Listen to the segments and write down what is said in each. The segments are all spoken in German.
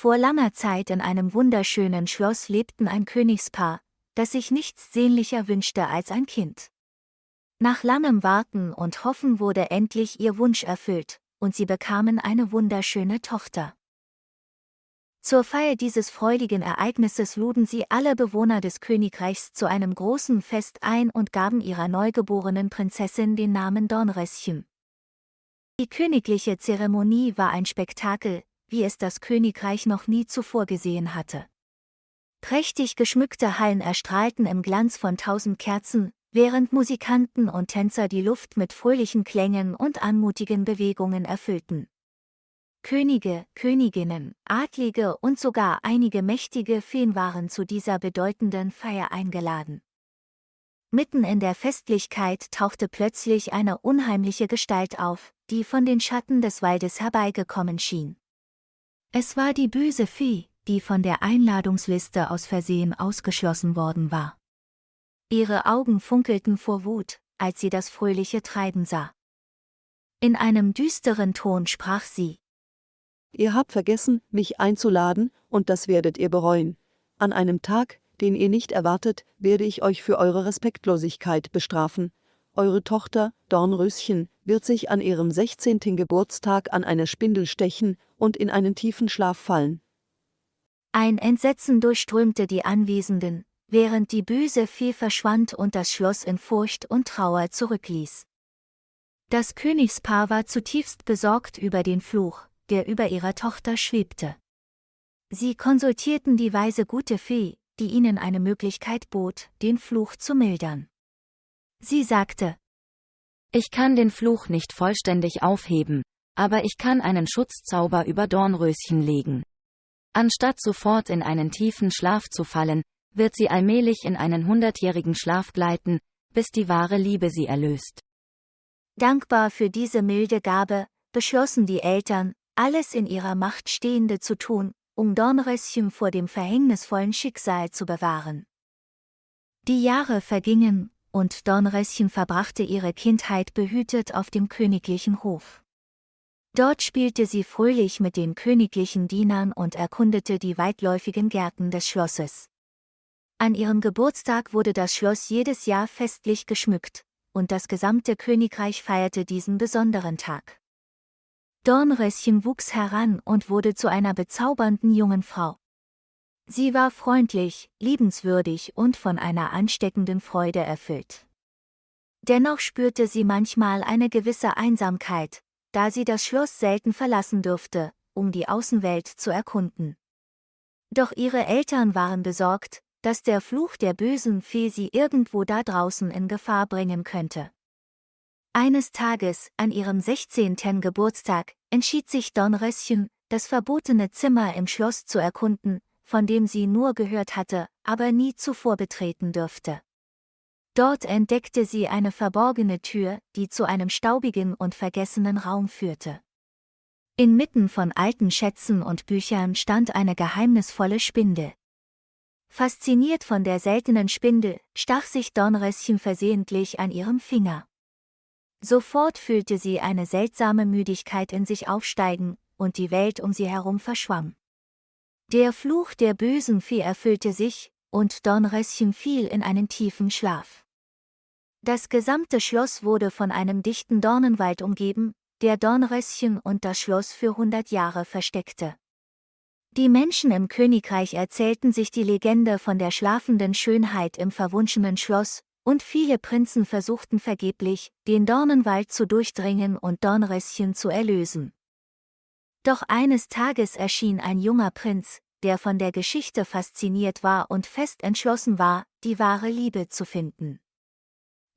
Vor langer Zeit in einem wunderschönen Schloss lebten ein Königspaar, das sich nichts sehnlicher wünschte als ein Kind. Nach langem Warten und Hoffen wurde endlich ihr Wunsch erfüllt, und sie bekamen eine wunderschöne Tochter. Zur Feier dieses freudigen Ereignisses luden sie alle Bewohner des Königreichs zu einem großen Fest ein und gaben ihrer neugeborenen Prinzessin den Namen Dornröschen. Die königliche Zeremonie war ein Spektakel, wie es das Königreich noch nie zuvor gesehen hatte. Prächtig geschmückte Hallen erstrahlten im Glanz von 1000 Kerzen, während Musikanten und Tänzer die Luft mit fröhlichen Klängen und anmutigen Bewegungen erfüllten. Könige, Königinnen, Adlige und sogar einige mächtige Feen waren zu dieser bedeutenden Feier eingeladen. Mitten in der Festlichkeit tauchte plötzlich eine unheimliche Gestalt auf, die von den Schatten des Waldes herbeigekommen schien. Es war die böse Fee, die von der Einladungsliste aus Versehen ausgeschlossen worden war. Ihre Augen funkelten vor Wut, als sie das fröhliche Treiben sah. In einem düsteren Ton sprach sie: Ihr habt vergessen, mich einzuladen, und das werdet ihr bereuen. An einem Tag, den ihr nicht erwartet, werde ich euch für eure Respektlosigkeit bestrafen. Eure Tochter, Dornröschen, wird sich an ihrem 16. Geburtstag an einer Spindel stechen und in einen tiefen Schlaf fallen. Ein Entsetzen durchströmte die Anwesenden, während die böse Fee verschwand und das Schloss in Furcht und Trauer zurückließ. Das Königspaar war zutiefst besorgt über den Fluch, der über ihrer Tochter schwebte. Sie konsultierten die weise gute Fee, die ihnen eine Möglichkeit bot, den Fluch zu mildern. Sie sagte: Ich kann den Fluch nicht vollständig aufheben, aber ich kann einen Schutzzauber über Dornröschen legen. Anstatt sofort in einen tiefen Schlaf zu fallen, wird sie allmählich in einen 100-jährigen Schlaf gleiten, bis die wahre Liebe sie erlöst. Dankbar für diese milde Gabe, beschlossen die Eltern, alles in ihrer Macht Stehende zu tun, um Dornröschen vor dem verhängnisvollen Schicksal zu bewahren. Die Jahre vergingen, und Dornröschen verbrachte ihre Kindheit behütet auf dem königlichen Hof. Dort spielte sie fröhlich mit den königlichen Dienern und erkundete die weitläufigen Gärten des Schlosses. An ihrem Geburtstag wurde das Schloss jedes Jahr festlich geschmückt, und das gesamte Königreich feierte diesen besonderen Tag. Dornröschen wuchs heran und wurde zu einer bezaubernden jungen Frau. Sie war freundlich, liebenswürdig und von einer ansteckenden Freude erfüllt. Dennoch spürte sie manchmal eine gewisse Einsamkeit, da sie das Schloss selten verlassen durfte, um die Außenwelt zu erkunden. Doch ihre Eltern waren besorgt, dass der Fluch der bösen Fee sie irgendwo da draußen in Gefahr bringen könnte. Eines Tages, an ihrem 16. Geburtstag, entschied sich Dornröschen, das verbotene Zimmer im Schloss zu erkunden, von dem sie nur gehört hatte, aber nie zuvor betreten dürfte. Dort entdeckte sie eine verborgene Tür, die zu einem staubigen und vergessenen Raum führte. Inmitten von alten Schätzen und Büchern stand eine geheimnisvolle Spindel. Fasziniert von der seltenen Spindel, stach sich Dornröschen versehentlich an ihrem Finger. Sofort fühlte sie eine seltsame Müdigkeit in sich aufsteigen, und die Welt um sie herum verschwamm. Der Fluch der bösen Fee erfüllte sich, und Dornröschen fiel in einen tiefen Schlaf. Das gesamte Schloss wurde von einem dichten Dornenwald umgeben, der Dornröschen und das Schloss für 100 Jahre versteckte. Die Menschen im Königreich erzählten sich die Legende von der schlafenden Schönheit im verwunschenen Schloss, und viele Prinzen versuchten vergeblich, den Dornenwald zu durchdringen und Dornröschen zu erlösen. Doch eines Tages erschien ein junger Prinz, der von der Geschichte fasziniert war und fest entschlossen war, die wahre Liebe zu finden.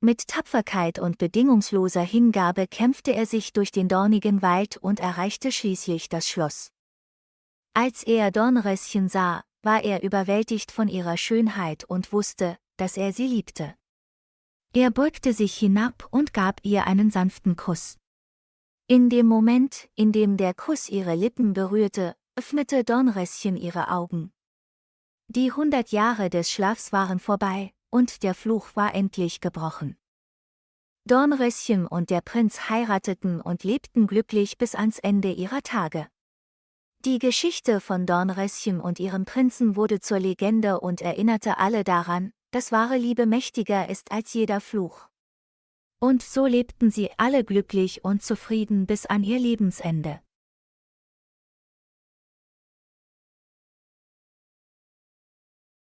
Mit Tapferkeit und bedingungsloser Hingabe kämpfte er sich durch den dornigen Wald und erreichte schließlich das Schloss. Als er Dornröschen sah, war er überwältigt von ihrer Schönheit und wusste, dass er sie liebte. Er beugte sich hinab und gab ihr einen sanften Kuss. In dem Moment, in dem der Kuss ihre Lippen berührte, öffnete Dornröschen ihre Augen. Die 100 Jahre des Schlafs waren vorbei, und der Fluch war endlich gebrochen. Dornröschen und der Prinz heirateten und lebten glücklich bis ans Ende ihrer Tage. Die Geschichte von Dornröschen und ihrem Prinzen wurde zur Legende und erinnerte alle daran, dass wahre Liebe mächtiger ist als jeder Fluch. Und so lebten sie alle glücklich und zufrieden bis an ihr Lebensende.